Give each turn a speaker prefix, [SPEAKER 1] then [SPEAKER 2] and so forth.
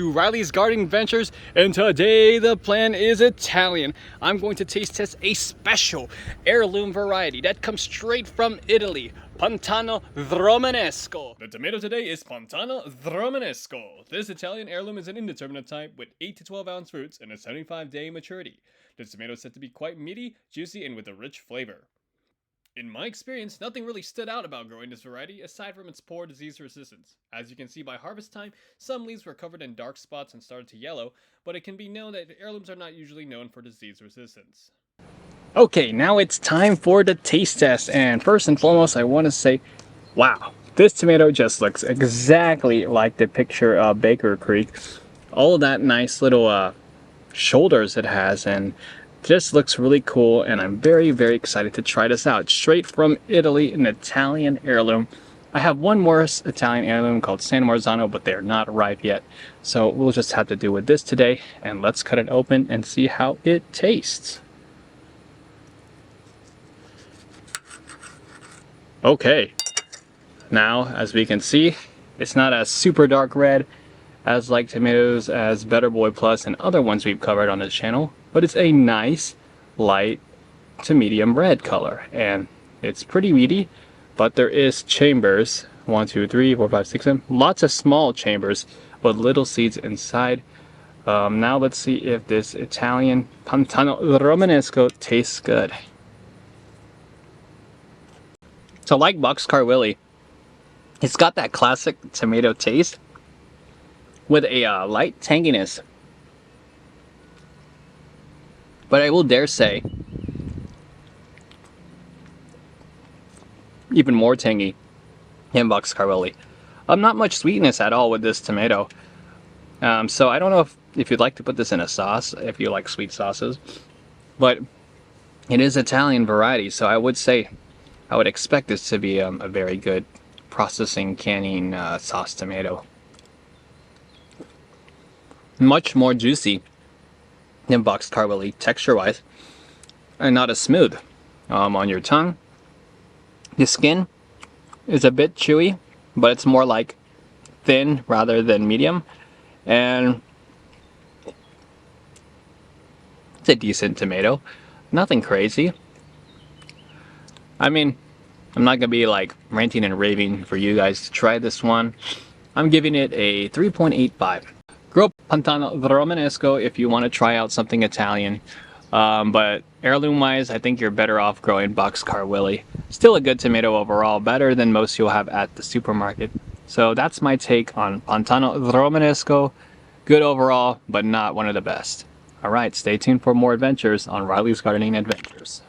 [SPEAKER 1] Riley's Gardening Adventures, and today the plan is Italian. I'm going to taste test a special heirloom variety that comes straight from Italy, Pantano Romanesco. The tomato today is Pantano Romanesco. This Italian heirloom is an indeterminate type with 8 to 12 ounce fruits and a 75-day maturity. This tomato is said to be quite meaty, juicy, and with a rich flavor. In my experience, nothing really stood out about growing this variety aside from its poor disease resistance. As you can see by harvest time, some leaves were covered in dark spots and started to yellow, but it can be known that heirlooms are not usually known for disease resistance. Okay, now it's time for the taste test, and first and foremost I want to say, wow, this tomato just looks exactly like the picture of Baker Creek. All of that nice little shoulders it has, and this looks really cool, and I'm very excited to try this out. Straight from Italy, an Italian heirloom. I have one more Italian heirloom called San Marzano, but they're not ripe yet. So we'll just have to do with this today, and let's cut it open and see how it tastes. Okay, now as we can see, it's not as super dark red as like tomatoes as Better Boy Plus and other ones we've covered on this channel, but it's a nice light to medium red color, and it's pretty meaty, but there is chambers, 1, 2, 3, 4, 5, 6, 7, lots of small chambers with little seeds inside. Now let's see if this Italian Pantano Romanesco tastes good. So like Boxcar Willie, it's got that classic tomato taste with a light tanginess. But I will dare say, even more tangy than Boxcar Willie. Not much sweetness at all with this tomato. So I don't know if you'd like to put this in a sauce, if you like sweet sauces. But it is Italian variety, so I would say, I would expect this to be a very good processing canning sauce tomato. Much more juicy than Boxcar Willie texture-wise, and not as smooth on your tongue. The skin is a bit chewy, but it's more like thin rather than medium, and it's a decent tomato. Nothing crazy. I mean, I'm not gonna be like ranting and raving for you guys to try this one. I'm giving it a 3.85. Grow Pantano Romanesco if you want to try out something Italian. But heirloom wise, I think you're better off growing Boxcar Willie. Still a good tomato overall, better than most you'll have at the supermarket. So that's my take on Pantano Romanesco. Good overall, but not one of the best. Alright, stay tuned for more adventures on Riley's Gardening Adventures.